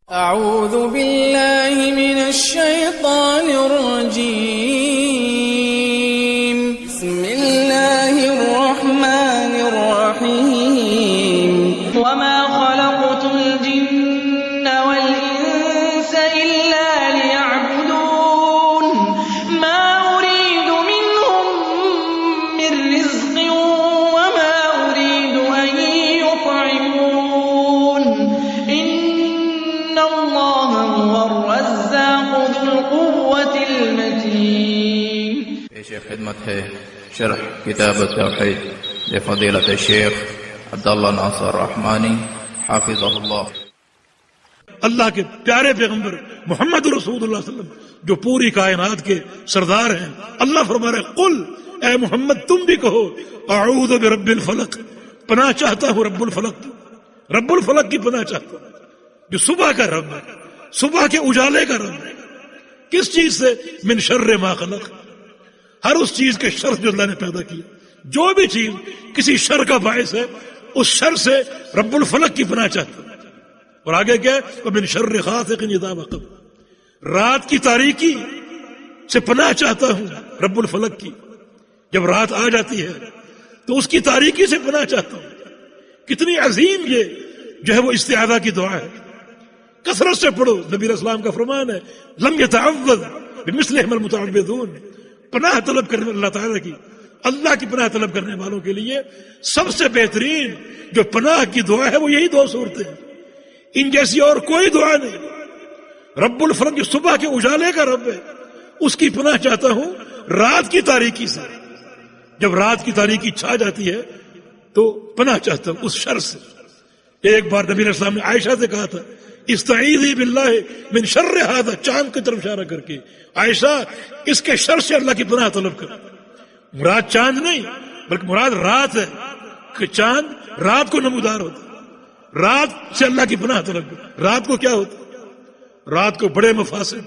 أعوذ بالله من الشيطان الرجيم بسم الله الرحمن الرحيم وما خلقت الجن والإنس إلا ليعبدون ما أريد منهم من رزق وما أريد أن يطعمون إن الله هو الرزاق ذو القوة المتين. پیش خدمت ہے شرح کتاب التوحید لفضیلۃ الشیخ عبداللہ ناصر رحمانی حافظہ اللہ. اللہ کے پیارے پیغمبر محمد رسول اللہ صلی اللہ علیہ وسلم جو پوری کائنات کے سردار ہیں، اللہ فرما رہے قل اے محمد تم بھی کہو اعوذ برب الفلق، پناہ چاہتا ہوں رب الفلق، رب الفلق کی پناہ چاہتا ہوں جو صبح کا رب ہے، صبح کے اجالے کا رب ہے. کس چیز سے؟ من شر ما خلق، ہر اس چیز کے شر جو اللہ نے پیدا کیا، جو بھی چیز کسی شر کا باعث ہے اس شر سے رب الفلق کی پناہ چاہتا ہوں. اور آگے کیا ہے؟ وَمِن شَرِّ غَاسِقٍ إِذَا وَقَبَ، رات کی تاریکی سے پناہ چاہتا ہوں رب الفلق کی، جب رات آ جاتی ہے تو اس کی تاریکی سے پناہ چاہتا ہوں. کتنی عظیم یہ جو ہے وہ استعاذہ کی دعا ہے، کثرت سے پڑھو. نبی علیہ السلام کا فرمان ہے لم يتعوذ بمثلهم المتعوذون، پناہ طلب کرنے اللہ تعالیٰ کی، اللہ کی پناہ طلب کرنے والوں کے لیے سب سے بہترین جو پناہ کی دعا ہے وہ یہی دو صورتیں ہیں، ان جیسی اور کوئی دعا نہیں. رب الفلق جو صبح کے اجالے کا رب ہے اس کی پناہ چاہتا ہوں رات کی تاریکی سے. جب رات کی تاریکی چھا جاتی ہے تو پناہ چاہتا ہوں اس شر سے. ایک بار نبی علیہ السلام نے عائشہ سے کہا تھا استعیذی باللہ من شر ھذا، چاند کی طرف اشارہ کر کے عائشہ اس کے شر سے اللہ کی پناہ طلب کر. مراد چاند نہیں بلکہ مراد رات ہے کہ چاند رات کو نمودار ہوتا ہے. رات سے اللہ کی پناہ طلب کر. رات کو کیا ہوتا ہے؟ رات کو بڑے مفاسد،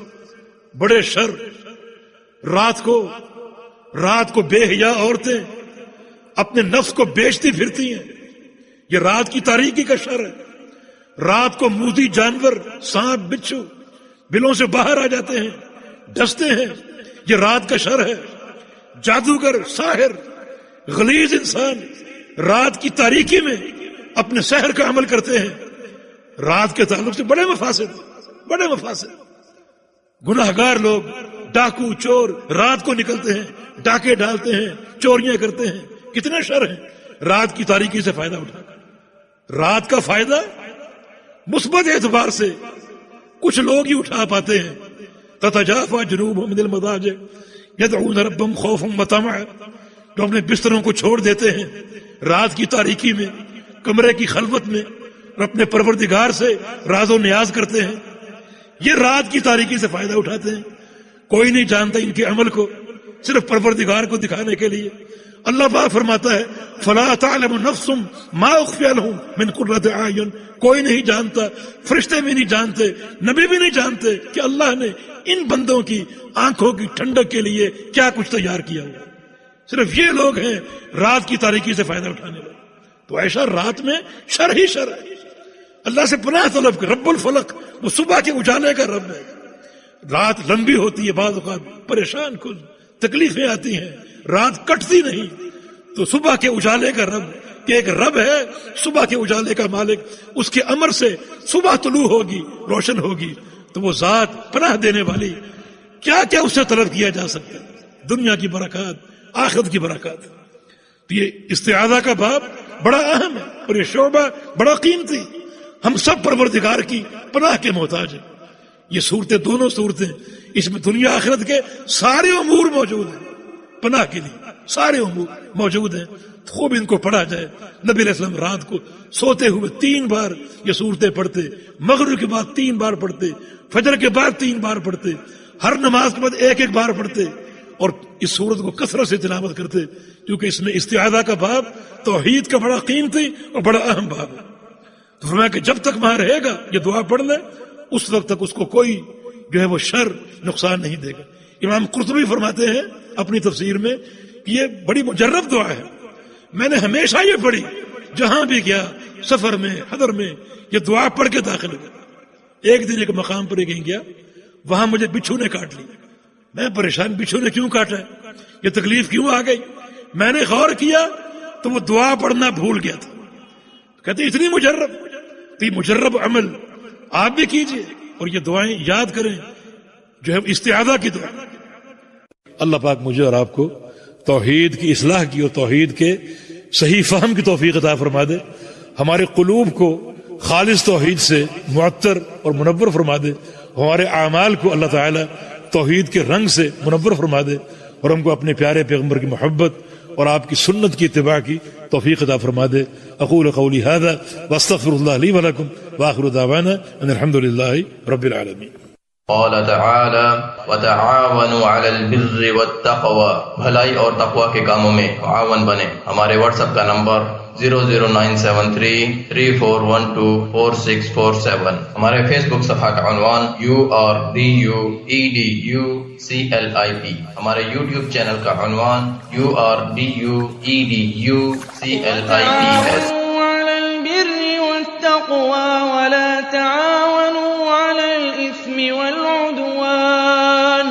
بڑے شر، رات کو بے حیا عورتیں اپنے نفس کو بیچتی پھرتی ہیں، یہ رات کی تاریکی کا شر ہے. رات کو موذی جانور، سانپ بچھو بلوں سے باہر آ جاتے ہیں، ڈستے ہیں، یہ رات کا شر ہے. جادوگر، ساحر، غلیظ انسان رات کی تاریکی میں اپنے سحر کا عمل کرتے ہیں. رات کے تعلق سے بڑے مفاسد، بڑے مفاسد. گناہگار لوگ، ڈاکو، چور رات کو نکلتے ہیں، ڈاکے ڈالتے ہیں، چوریاں کرتے ہیں، کتنے شر ہیں رات کی تاریکی سے فائدہ اٹھا کر. رات کا فائدہ مثبت اعتبار سے کچھ لوگ ہی اٹھا پاتے ہیں. تتجافى جنوبهم من المضاجع يدعون ربهم خوفا وطمعا، جو اپنے بستروں کو چھوڑ دیتے ہیں رات کی تاریکی میں، کمرے کی خلوت میں، اور اپنے پروردگار سے راز و نیاز کرتے ہیں. یہ رات کی تاریکی سے فائدہ اٹھاتے ہیں. کوئی نہیں جانتا ان کے عمل کو، صرف پروردگار کو دکھانے کے لیے. اللہ پاک فرماتا ہے فلا تعلم نفس ما اخفی لهم من قرۃ اعین، کوئی نہیں جانتا، فرشتے بھی نہیں جانتے، نبی بھی نہیں جانتے کہ اللہ نے ان بندوں کی آنکھوں کی ٹھنڈک کے لیے کیا کچھ تیار کیا ہوا. صرف یہ لوگ ہیں رات کی تاریکی سے فائدہ اٹھانے والے. تو ایسا رات میں شر ہی شر ہے. اللہ سے پناہ طلب کر. رب الفلق وہ صبح کے اجالے کا رب ہے. رات لمبی ہوتی ہے، بعض اوقات پریشان کن تکلیفیں آتی ہیں، رات کٹتی نہیں. تو صبح کے اجالے کا رب کہ ایک رب ہے صبح کے اجالے کا مالک، اس کے امر سے صبح طلوع ہوگی، روشن ہوگی. تو وہ ذات پناہ دینے والی کیا کیا اس سے طلب کیا جا سکتا ہے، دنیا کی برکات، آخرت کی برکات. تو یہ استعاذہ کا باب بڑا اہم ہے اور یہ شعبہ بڑا قیمتی. ہم سب پروردگار کی پناہ کے محتاج ہیں. یہ صورتیں، دونوں صورتیں، اس میں دنیا آخرت کے سارے امور موجود ہیں. پناہ کے لیے سارے امور موجود ہیں. خوب ان کو پڑھا جائے. نبی علیہ السلام رات کو سوتے ہوئے 3 بار یہ صورتیں پڑھتے، مغرب کے بعد 3 بار پڑھتے، فجر کے بعد 3 بار پڑھتے، ہر نماز کے بعد 1 بار پڑھتے، اور اس صورت کو کثرت سے تلاوت کرتے، کیونکہ اس میں استعاذہ کا باب توحید کا بڑا قیمتی اور بڑا اہم باب ہے. تو فرمایا کہ جب تک وہاں رہے گا یہ دعا پڑھ لے اس وقت تک اس کو کوئی جو ہے وہ شر نقصان نہیں دے گا. امام قرطبی فرماتے ہیں اپنی تفسیر میں کہ یہ بڑی مجرب دعا ہے. میں نے ہمیشہ یہ پڑھی، جہاں بھی گیا، سفر میں، حضر میں، یہ دعا پڑھ کے داخل ہو گیا. ایک دن ایک مقام پر کہیں گیا، وہاں مجھے بچھو نے کاٹ لی. میں پریشان، بچھو نے کیوں کاٹا ہے، یہ تکلیف کیوں آ گئی؟ میں نے غور کیا تو وہ دعا پڑھنا بھول گیا تھا. کہتے اتنی مجرب، تو یہ مجرب عمل آپ بھی کیجئے اور یہ دعائیں یاد کریں جو ہے استعاذہ کی دعا. اللہ پاک مجھے اور آپ کو توحید کی اصلاح کی اور توحید کے صحیح فہم کی توفیق عطا فرما دے. ہمارے قلوب کو خالص توحید سے معطر اور منور فرما دے. ہمارے اعمال کو اللہ تعالی توحید کے رنگ سے منور فرما دے اور ہم کو اپنے پیارے پیغمبر کی محبت اور آپ کی سنت کی اتباع کی توفیق عطا فرما دے. اقول قولی هذا واستغفر الله لي ولكم واخر دعوانا ان الحمد لله رب العالمين. قال تعالی وتعاونوا علی البر والتقوى، بھلائی اور تقوی کے کاموں میں معاون بنے. ہمارے واٹس ایپ کا نمبر 0097334124647. ہمارے فیس بک صفحہ کا عنوان URDUEDUCLIP. ہمارے یوٹیوب چینل کا عنوان URDUEDUCLIP. على البر والتقوى ولا تعاونوا على الإثم والعدوان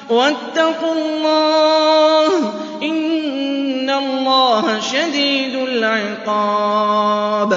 واتقوا الله إن الله شديد العقاب.